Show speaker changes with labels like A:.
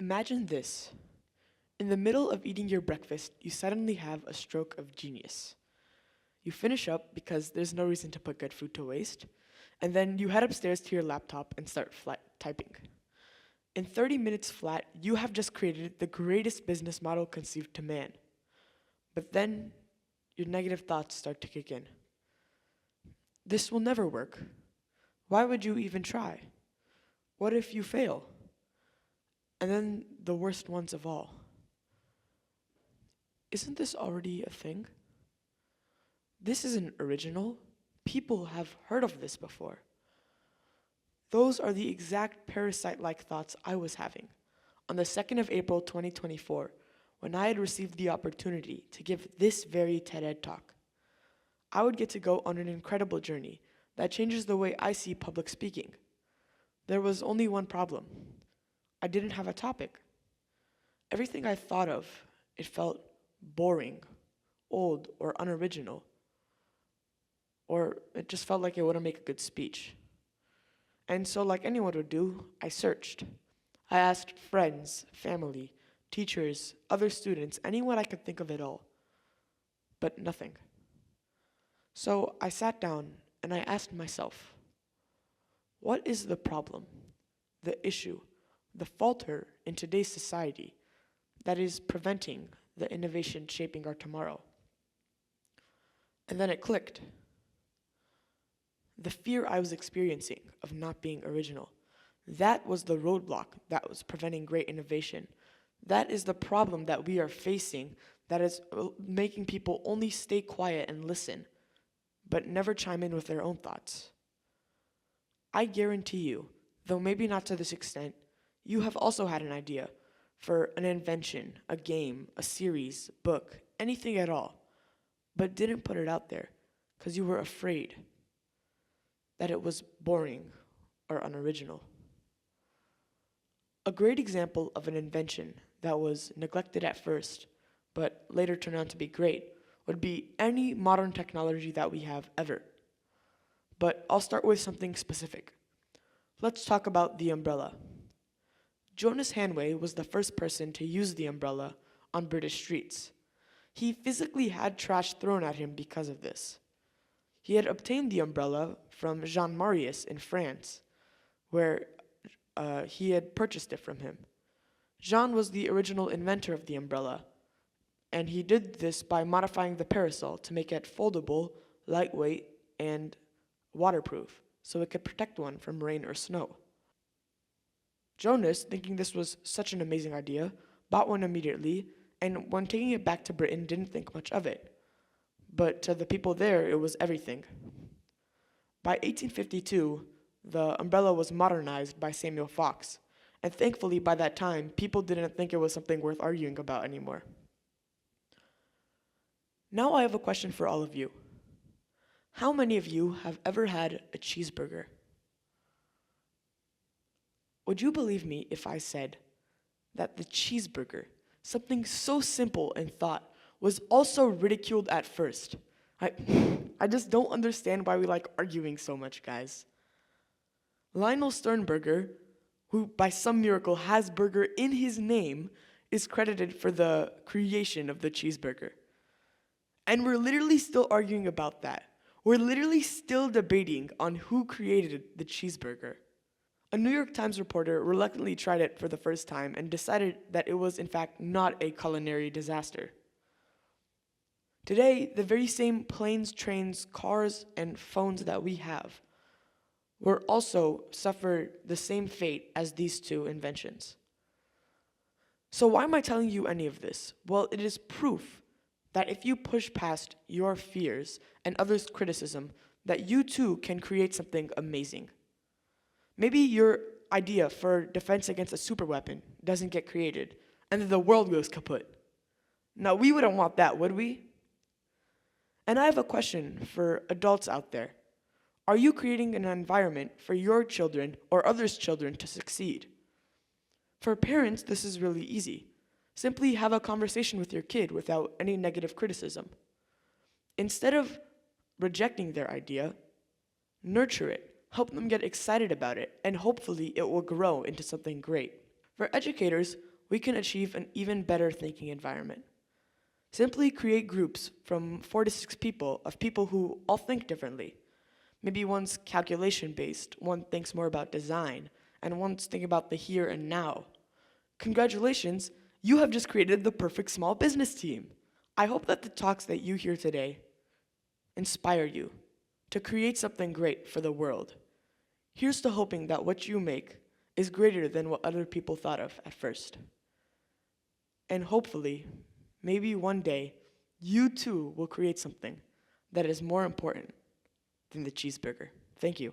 A: Imagine this. In the middle of eating your breakfast, you suddenly have a stroke of genius. You finish up because there's no reason to put good food to waste, and then you head upstairs to your laptop and start typing. In 30 minutes flat, you have just created the greatest business model conceived to man. But then, your negative thoughts start to kick in. This will never work. Why would you even try? What if you fail? And then the worst ones of all. Isn't this already a thing? This isn't original. People have heard of this before. Those are the exact parasite-like thoughts I was having on the 2nd of April 2024, when I had received the opportunity to give this very TED talk. I would get to go on an incredible journey that changes the way I see public speaking. There was only one problem. I didn't have a topic. Everything I thought of, it felt boring, old, or unoriginal. Or it just felt like it wouldn't make a good speech. And so, like anyone would do, I searched. I asked friends, family, teachers, other students, anyone I could think of at all. But nothing. So I sat down and I asked myself, what is the problem, the issue, the falter in today's society that is preventing the innovation shaping our tomorrow? And then it clicked. The fear I was experiencing of not being original, that was the roadblock that was preventing great innovation. That is the problem that we are facing that is making people only stay quiet and listen, but never chime in with their own thoughts. I guarantee you, though maybe not to this extent, you have also had an idea for an invention, a game, a series, book, anything at all, but didn't put it out there because you were afraid that it was boring or unoriginal. A great example of an invention that was neglected at first, but later turned out to be great, would be any modern technology that we have ever. But I'll start with something specific. Let's talk about the umbrella. Jonas Hanway was the first person to use the umbrella on British streets. He physically had trash thrown at him because of this. He had obtained the umbrella from Jean Marius in France, where he had purchased it from him. Jean was the original inventor of the umbrella, and he did this by modifying the parasol to make it foldable, lightweight, and waterproof, so it could protect one from rain or snow. Jonas, thinking this was such an amazing idea, bought one immediately, and when taking it back to Britain, didn't think much of it. But to the people there, it was everything. By 1852, the umbrella was modernized by Samuel Fox, and thankfully by that time, people didn't think it was something worth arguing about anymore. Now I have a question for all of you. How many of you have ever had a cheeseburger? Would you believe me if I said that the cheeseburger, something so simple in thought, was also ridiculed at first? I just don't understand why we like arguing so much, guys. Lionel Sternberger, who by some miracle has burger in his name, is credited for the creation of the cheeseburger. And we're literally still arguing about that. We're literally still debating on who created the cheeseburger. A New York Times reporter reluctantly tried it for the first time and decided that it was in fact not a culinary disaster. Today, the very same planes, trains, cars, and phones that we have were also suffer the same fate as these two inventions. So why am I telling you any of this? Well, it is proof that if you push past your fears and others' criticism, that you too can create something amazing. Maybe your idea for defense against a superweapon doesn't get created, and then the world goes kaput. Now, we wouldn't want that, would we? And I have a question for adults out there. Are you creating an environment for your children or others' children to succeed? For parents, this is really easy. Simply have a conversation with your kid without any negative criticism. Instead of rejecting their idea, nurture it, help them get excited about it, and hopefully it will grow into something great. For educators, we can achieve an even better thinking environment. Simply create groups from 4 to 6 people of people who all think differently. Maybe one's calculation-based, one thinks more about design, and one's thinking about the here and now. Congratulations, you have just created the perfect small business team. I hope that the talks that you hear today inspire you to create something great for the world. Here's to hoping that what you make is greater than what other people thought of at first. And hopefully, maybe one day, you too will create something that is more important than the cheeseburger. Thank you.